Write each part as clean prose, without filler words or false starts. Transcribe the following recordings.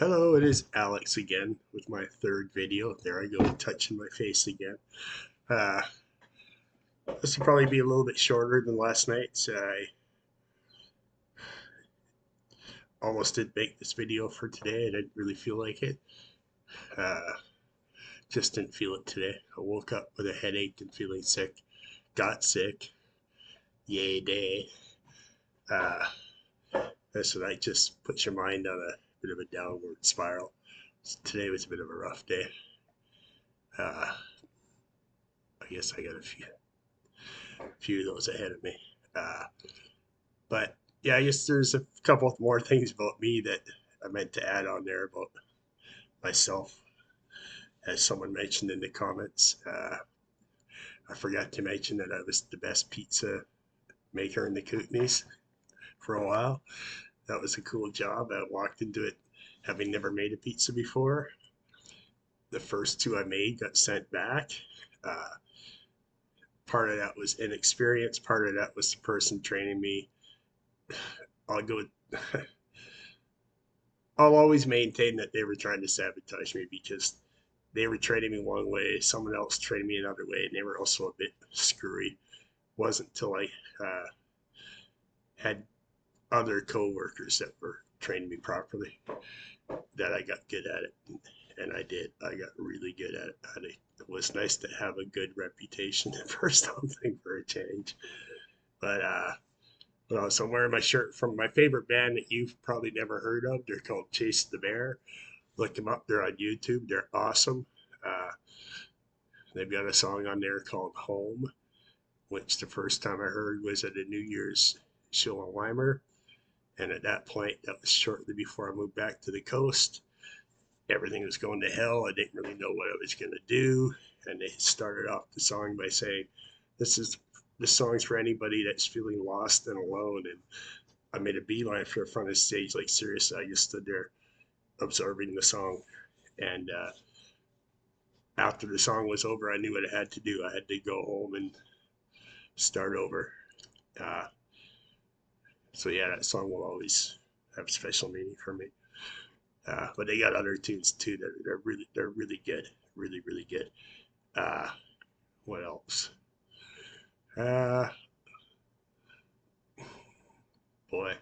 Hello, it is Alex again with my third video. There I go, touching my face again. Uh, this will probably be a little bit shorter than last night's. I almost did make this video for today. I didn't really feel like it. Uh, just didn't feel it today. I woke up with a headache and feeling sick. Got sick. Yay day. Uh, that's what I just puts your mind on a bit of a downward spiral. So today was a bit of a rough day. Uh, I guess I got a few of those ahead of me. Uh, But yeah, I guess there's a couple more things about me that I meant to add on there about myself, as someone mentioned in the comments. I forgot to mention that I was the best pizza maker in the Kootenays for a while. That was a cool job. I walked into it having never made a pizza before. The first two I made got sent back. Uh, Part of that was inexperience. Part of that was the person training me. I'll go. I'll always maintain that they were trying to sabotage me because they were training me one way, someone else trained me another way, and they were also a bit screwy. Wasn't until I had other coworkers that were training me properly that I got good at it, and I did. I got really good at it. And it was nice to have a good reputation for something for a change. But so I'm wearing my shirt from my favorite band that you've probably never heard of. They're called Chase the Bear. Look them up. They're on YouTube. They're awesome. Uh, they've got a song on there called Home, which the first time I heard was at a New Year's show in Weimar. And at that point, that was shortly before I moved back to the coast. Everything was going to hell. I didn't really know what I was going to do. And they started off the song by saying, this song's for anybody that's feeling lost and alone. And I made a beeline for the front of the stage. Like, seriously, I just stood there absorbing the song. And after the song was over, I knew what I had to do. I had to go home and start over. Uh, so yeah, that song will always have special meaning for me. But they got other tunes too that they're really good, really good. Uh, what else? Uh, Boy,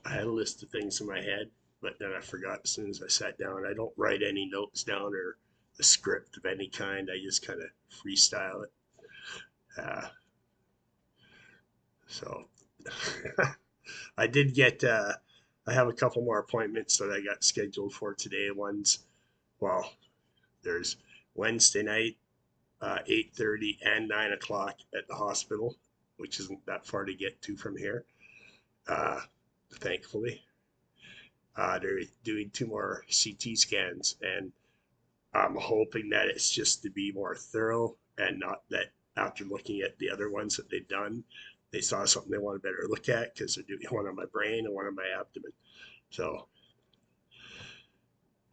I had a list of things in my head, but then I forgot as soon as I sat down. I don't write any notes down or a script of any kind. I just kind of freestyle it. Uh, so I did get. I have a couple more appointments that I got scheduled for today. Well, there's Wednesday night, 8:30 and 9 o'clock at the hospital, which isn't that far to get to from here. Uh, Thankfully, they're doing two more CT scans, and I'm hoping that it's just to be more thorough and not that after looking at the other ones that they've done, they saw something they want to better look at because they're doing one on my brain and one on my abdomen. So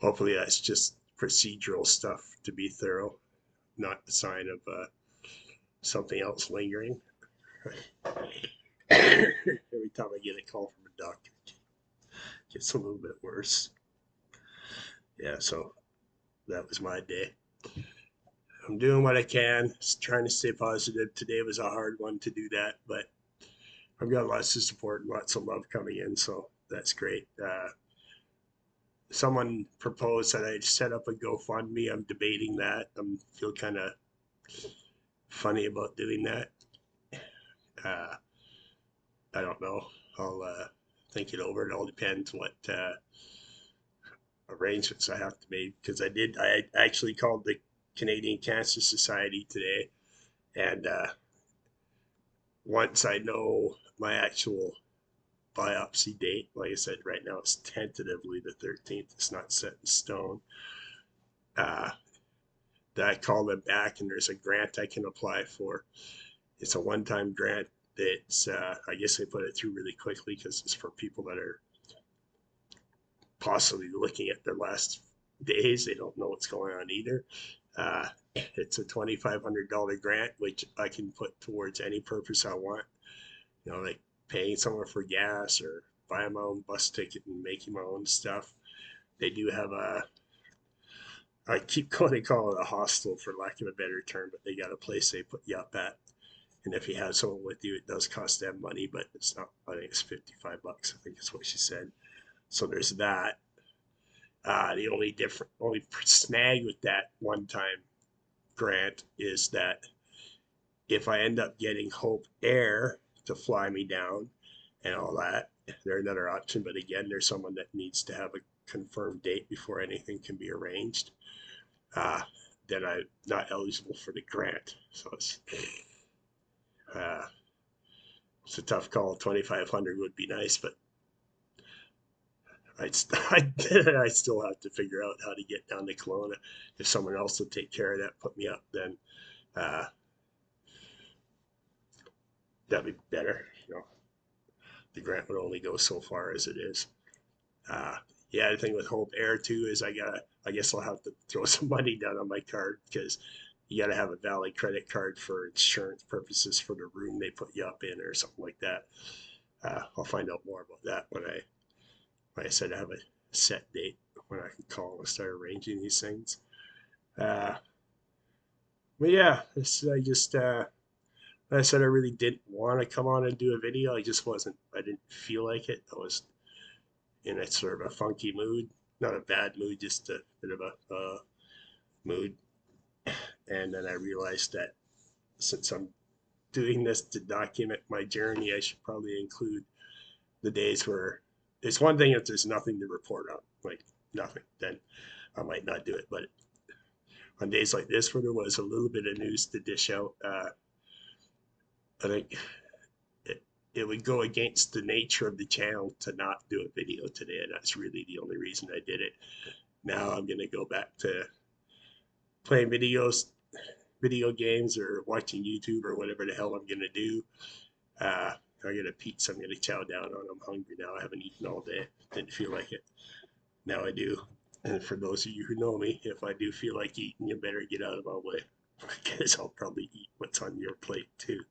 hopefully that's just procedural stuff to be thorough, not a sign of something else lingering. Every time I get a call from a doctor, it gets a little bit worse. Yeah, so that was my day. I'm doing what I can, trying to stay positive. Today was a hard one to do that, but I've got lots of support and lots of love coming in, so that's great. Someone proposed that I set up a GoFundMe. I'm debating that. I feel kind of funny about doing that. Uh, I don't know. I'll think it over. It all depends what arrangements I have to make because I actually called the Canadian Cancer Society today, and once I know my actual biopsy date, like I said, right now it's tentatively the 13th. It's not set in stone. Uh, that I call them back, and there's a grant I can apply for. It's a one-time grant. That's I guess they put it through really quickly because it's for people that are possibly looking at their last days. They don't know what's going on either. It's a $2,500 grant, which I can put towards any purpose I want. Like paying someone for gas or buying my own bus ticket and making my own stuff. they do have a, I keep going to call it a hostel for lack of a better term, but they got a place they put you up at. And if you have someone with you, it does cost them money, but it's not, I think it's $55. I think is what she said. So there's that. Only snag with that one time grant is that if I end up getting Hope Air to fly me down and all that, they're another option. But again, there's someone that needs to have a confirmed date before anything can be arranged. Uh, then I'm not eligible for the grant. So uh, it's a tough call. 2,500 would be nice, but I still have to figure out how to get down to Kelowna. If someone else will take care of that, put me up, then uh, that'd be better. You know, the grant would only go so far as it is. Uh, yeah, the thing with Hope Air too is I guess I'll have to throw some money down on my card because you got to have a valid credit card for insurance purposes for the room they put you up in or something like that. I'll find out more about that like I said, I have a set date when I can call and start arranging these things. Uh, but yeah, I just, like I said, I really didn't want to come on and do a video. I didn't feel like it. I was in a sort of a funky mood, not a bad mood, just a bit of a mood. And then I realized that since I'm doing this to document my journey, I should probably include the days where it's one thing if there's nothing to report on, like nothing, then I might not do it. But on days like this where there was a little bit of news to dish out, I think it would go against the nature of the channel to not do a video today. And that's really the only reason I did it. Now I'm going to go back to playing video games or watching YouTube or whatever the hell I'm going to do. I got a pizza I'm going to chow down on. I'm hungry now. I haven't eaten all day. Didn't feel like it. Now I do. And for those of you who know me, if I do feel like eating, you better get out of my way because I'll probably eat what's on your plate too.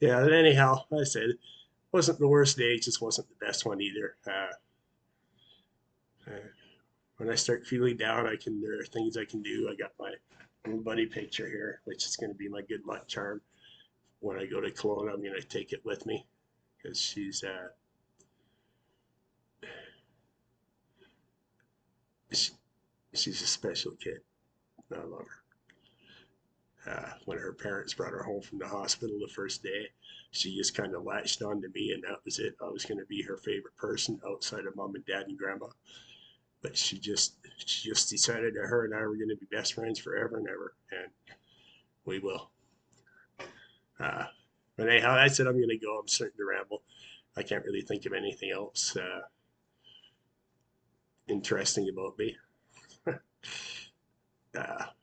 Yeah, but anyhow, like I said, it wasn't the worst day, it just wasn't the best one either. Uh, when I start feeling down, there are things I can do. I got my little buddy picture here, which is going to be my good luck charm. When I go to Kelowna, I'm going to take it with me because she, she's a special kid. I love her. When her parents brought her home from the hospital the first day, she just kind of latched on to me, and that was it. I was going to be her favorite person outside of mom and dad and grandma. But she just decided that her and I were going to be best friends forever and ever, and we will. Uh, but anyhow, I said I'm going to go. I'm starting to ramble. I can't really think of anything else interesting about me.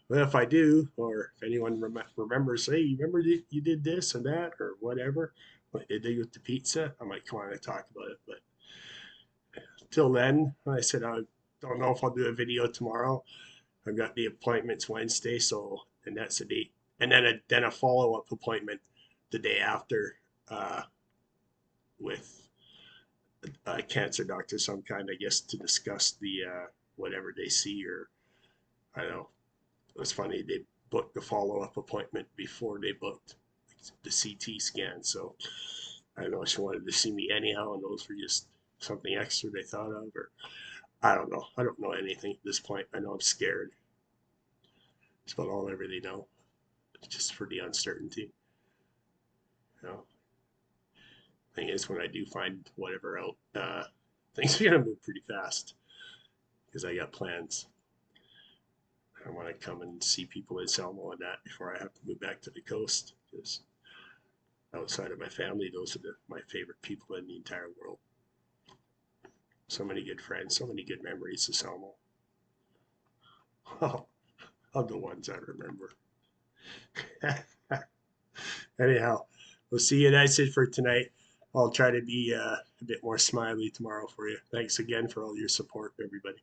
Well, if I do, or if anyone remembers, hey, you remember you did this and that or whatever, what they did with the pizza, I might come on and talk about it. But till then, I said I don't know if I'll do a video tomorrow. I've got the appointments Wednesday, so and that's a date, and then a follow up appointment the day after with a cancer doctor of some kind, I guess, to discuss the whatever they see or I don't know. It was funny they booked the follow up appointment before they booked the CT scan, so I don't know if she wanted to see me anyhow, and those were just something extra they thought of, or I don't know. I don't know anything at this point. I know I'm scared. It's about all I really know, just for the uncertainty. You know, thing is, when I do find whatever out, things are gonna move pretty fast because I got plans. I want to come and see people in Selmo and that before I have to move back to the coast. Because outside of my family, those are my favorite people in the entire world. So many good friends, so many good memories of Selmo. Oh, of the ones I remember. Anyhow, we'll see you. That's it for tonight. I'll try to be a bit more smiley tomorrow for you. Thanks again for all your support, everybody.